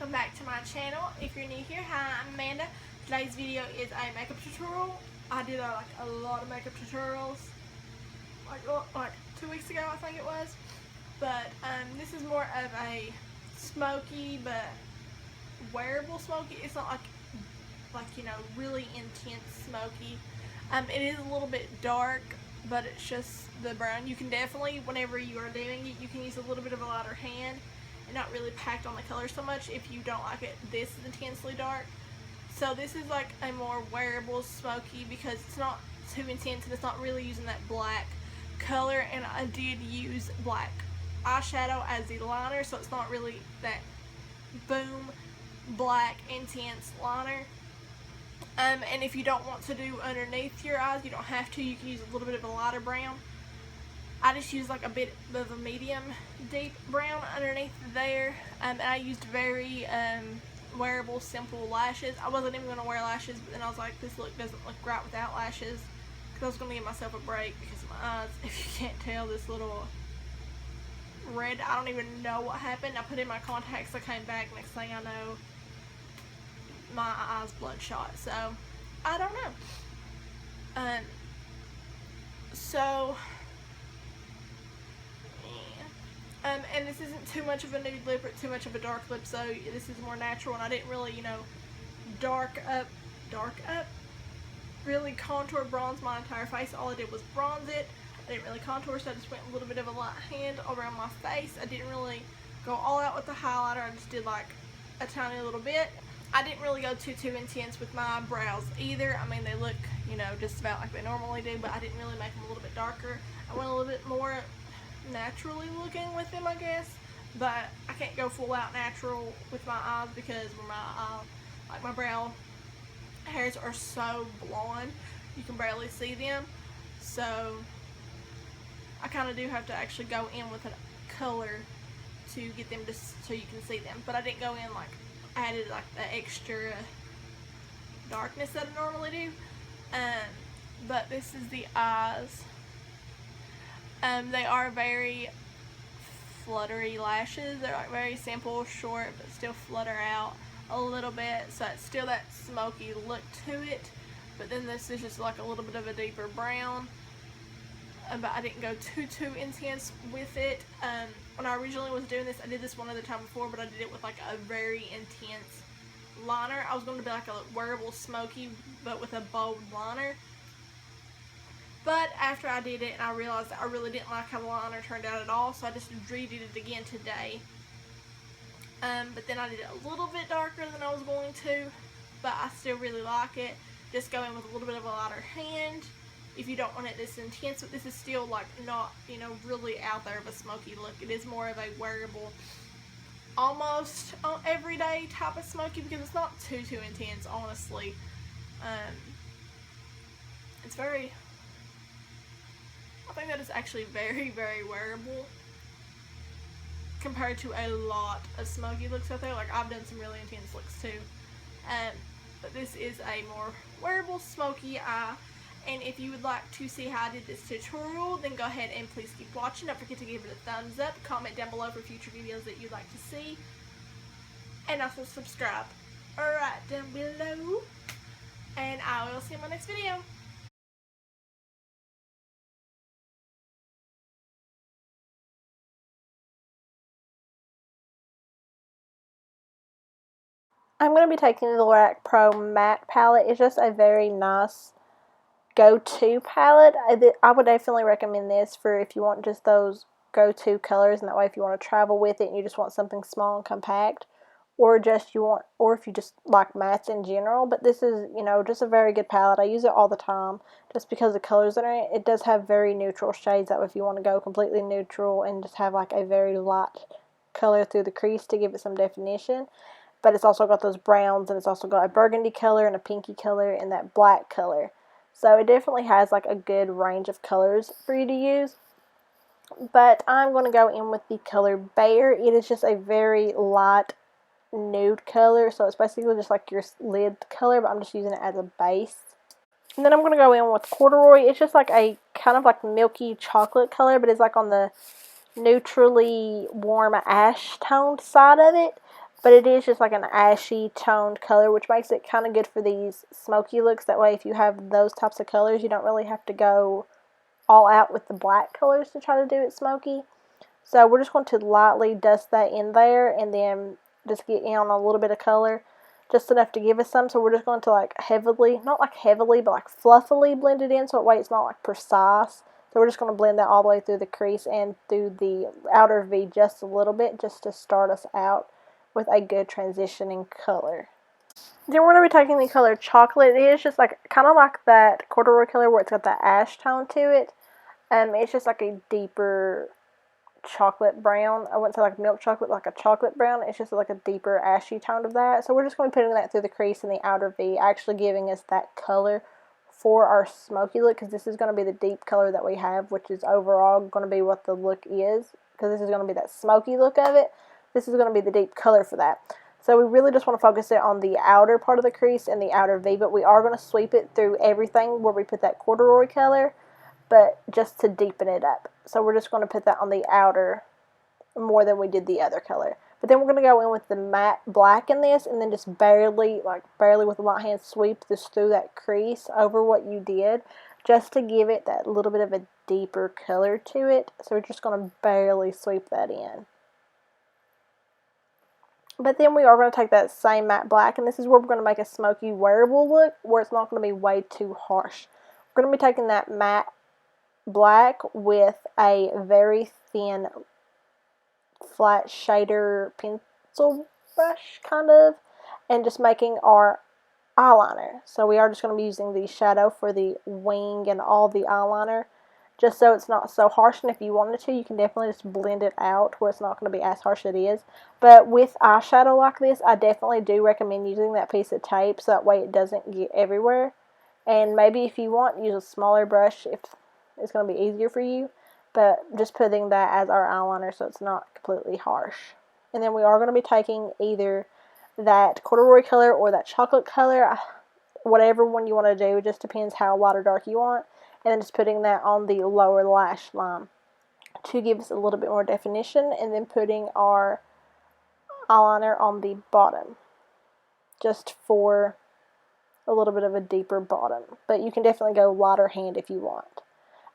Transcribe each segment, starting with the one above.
welcome back to my channel. If you're new here, hi, I'm Amanda. Today's video is a makeup tutorial. I did a lot of makeup tutorials like 2 weeks ago, I think it was. But this is more of a smoky but wearable smoky. It's not like you know, really intense smoky. It is a little bit dark, but it's just the brown. You can definitely, whenever you are doing it, you can use a little bit of a lighter hand and not really packed on the color so much if you don't like it this intensely dark. So this is like a more wearable smoky because it's not too intense and it's not really using that black color, and I did use black eyeshadow as the liner, so it's not really that boom black intense liner. And if you don't want to do underneath your eyes, you don't have to. You can use a little bit of a lighter brown. I just used like a bit of a medium deep brown underneath there. And I used very wearable simple lashes. I wasn't even going to wear lashes, but then I was like, this look doesn't look right without lashes, because I was going to give myself a break because of my eyes. If you can't tell, this little red, I don't even know what happened. I put in my contacts, I came back, next thing I know, my eyes bloodshot. So I don't know. And this isn't too much of a nude lip or too much of a dark lip, so this is more natural, and I didn't really, you know, dark up, really contour, bronze my entire face. All I did was bronze it. I didn't really contour, so I just went a little bit of a light hand around my face. I didn't really go all out with the highlighter. I just did like a tiny little bit. I didn't really go too intense with my brows either. I mean, they look, you know, just about like they normally do, but I didn't really make them a little bit darker. I went a little bit more naturally looking with them, I guess, but I can't go full out natural with my eyes because my brow hairs are so blonde, you can barely see them. So I kind of do have to actually go in with a color to get them so you can see them. But I didn't go in like added like the extra darkness that I normally do. But this is the eyes. They are very fluttery lashes. They're like very simple, short, but still flutter out a little bit, so it's still that smoky look to it. But then this is just like a little bit of a deeper brown. But I didn't go too intense with it. When I originally was doing this, I did this one other time before, but I did it with like a very intense liner. I was going to be like a wearable smoky, but with a bold liner. But after I did it, and I realized that I really didn't like how the liner turned out at all, so I just redid it again today. But then I did it a little bit darker than I was going to, but I still really like it. Just go in with a little bit of a lighter hand if you don't want it this intense, but this is still like not, you know, really out there of a smoky look. It is more of a wearable, almost everyday type of smoky, because it's not too intense, honestly. It's very, I think that is actually very wearable compared to a lot of smoky looks out there. Like, I've done some really intense looks too, but this is a more wearable smoky eye. And if you would like to see how I did this tutorial, then go ahead and please keep watching. Don't forget to give it a thumbs up, comment down below for future videos that you'd like to see, and also subscribe right down below, and I will see you in my next video. I'm going to be taking the Lorac Pro Matte palette. It's just a very nice go-to palette. I would definitely recommend this for if you want just those go-to colors, and that way if you want to travel with it and you just want something small and compact, or if you just like mattes in general. But this is, you know, just a very good palette. I use it all the time just because the colors in it. It does have very neutral shades, that way if you want to go completely neutral and just have like a very light color through the crease to give it some definition. But it's also got those browns, and it's also got a burgundy color and a pinky color and that black color. So it definitely has like a good range of colors for you to use. But I'm going to go in with the color Bear. It is just a very light nude color, so it's basically just like your lid color, but I'm just using it as a base. And then I'm going to go in with Corduroy. It's just like a kind of like milky chocolate color, but it's like on the neutrally warm ash toned side of it. But it is just like an ashy toned color, which makes it kind of good for these smoky looks. That way, if you have those types of colors, you don't really have to go all out with the black colors to try to do it smoky. So we're just going to lightly dust that in there and then just get in on a little bit of color, just enough to give us some. So we're just going to like heavily, not like heavily, but like fluffily blend it in so that way it's not like precise. So we're just going to blend that all the way through the crease and through the outer V just a little bit, just to start us out with a good transitioning color. Then we're going to be taking the color Chocolate. It is just like kind of like that corduroy color where it's got that ash tone to it. It's just like a deeper chocolate brown. I wouldn't say like milk chocolate, like a chocolate brown. It's just like a deeper ashy tone of that. So we're just going to be putting that through the crease in the outer V, actually giving us that color for our smoky look, because this is going to be the deep color that we have, which is overall going to be what the look is, because this is going to be that smoky look of it. This is going to be the deep color for that. So we really just want to focus it on the outer part of the crease and the outer V, but we are going to sweep it through everything where we put that corduroy color, but just to deepen it up. So we're just going to put that on the outer more than we did the other color. But then we're going to go in with the matte black in this, and then just barely with the light hand sweep this through that crease over what you did, just to give it that little bit of a deeper color to it. So we're just going to barely sweep that in. But then we are going to take that same matte black, and this is where we're going to make a smoky wearable look, where it's not going to be way too harsh. We're going to be taking that matte black with a very thin flat shader pencil brush kind of, and just making our eyeliner. So we are just going to be using the shadow for the wing and all the eyeliner, just so it's not so harsh. And if you wanted to, you can definitely just blend it out where it's not going to be as harsh as it is. But with eyeshadow like this, I definitely do recommend using that piece of tape, so that way it doesn't get everywhere. And maybe if you want, use a smaller brush if it's going to be easier for you, but just putting that as our eyeliner so it's not completely harsh. And then we are going to be taking either that corduroy color or that chocolate color, whatever one you want to do, just depends how light or dark you want, and then just putting that on the lower lash line to give us a little bit more definition, and then putting our eyeliner on the bottom just for a little bit of a deeper bottom, but you can definitely go lighter hand if you want.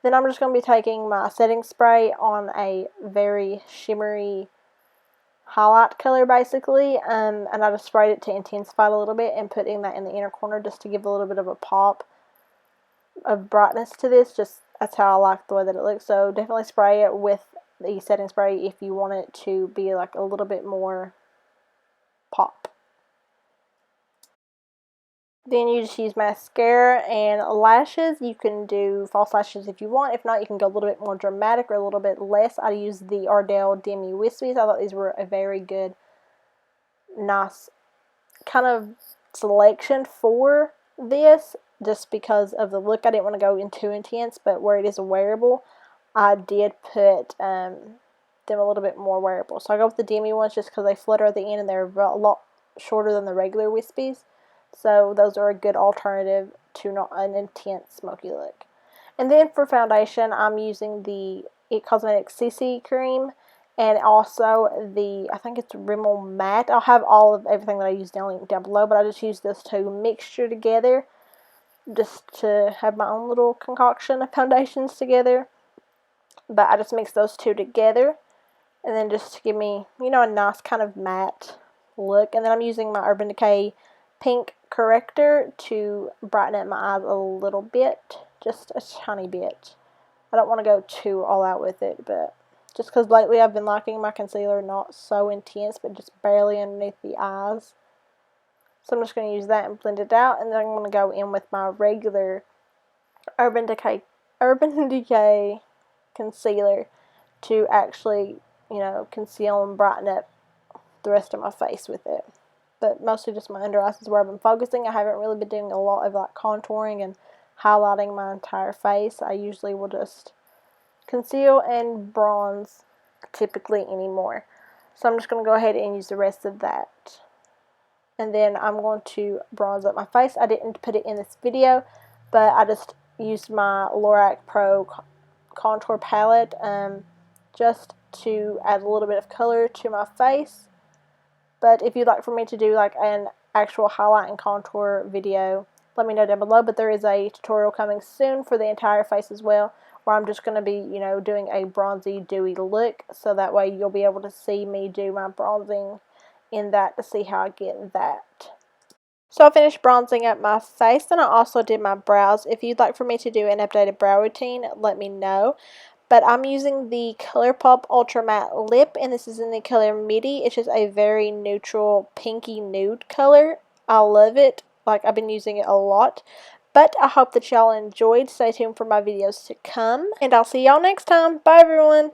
Then I'm just going to be taking my setting spray on a very shimmery highlight color basically, and I just sprayed it to intensify it a little bit and putting that in the inner corner just to give a little bit of a pop of brightness to this. Just that's how I like the way that it looks. So definitely spray it with the setting spray if you want it to be like a little bit more pop. Then you just use mascara and lashes. You can do false lashes if you want. If not, you can go a little bit more dramatic or a little bit less. I used the Ardell Demi Wispies. I thought these were a very good, nice kind of selection for this, just because of the look. I didn't want to go in too intense, but where it is a wearable, I did put them a little bit more wearable. So I go with the Demi ones just because they flutter at the end and they're a lot shorter than the regular Wispies. So those are a good alternative to not an intense smoky look. And then for foundation, I'm using the It Cosmetics CC cream and also the, I think it's Rimmel matte. I'll have all of everything that I use linked down below, but I just use this two mixture together just to have my own little concoction of foundations together. But I just mix those two together, and then just to give me, you know, a nice kind of matte look. And then I'm using my Urban Decay pink corrector to brighten up my eyes a little bit, just a tiny bit. I don't want to go too all out with it, but just because lately I've been liking my concealer not so intense, but just barely underneath the eyes. So I'm just going to use that and blend it out, and then I'm going to go in with my regular Urban Decay concealer to actually, you know, conceal and brighten up the rest of my face with it. But mostly just my under eyes is where I've been focusing. I haven't really been doing a lot of like contouring and highlighting my entire face. I usually will just conceal and bronze typically anymore. So I'm just going to go ahead and use the rest of that. And then I'm going to bronze up my face. I didn't put it in this video, but I just used my Lorac Pro contour palette just to add a little bit of color to my face. But if you'd like for me to do like an actual highlight and contour video, let me know down below. But there is a tutorial coming soon for the entire face as well, where I'm just going to be, you know, doing a bronzy, dewy look. So that way you'll be able to see me do my bronzing in that to see how I get that. So I finished bronzing up my face, and I also did my brows. If you'd like for me to do an updated brow routine, let me know. But I'm using the Colourpop Ultra Matte Lip, and this is in the color Midi. It's just a very neutral pinky nude color. I love it. Like, I've been using it a lot. But I hope that y'all enjoyed. Stay tuned for my videos to come, and I'll see y'all next time. Bye, everyone.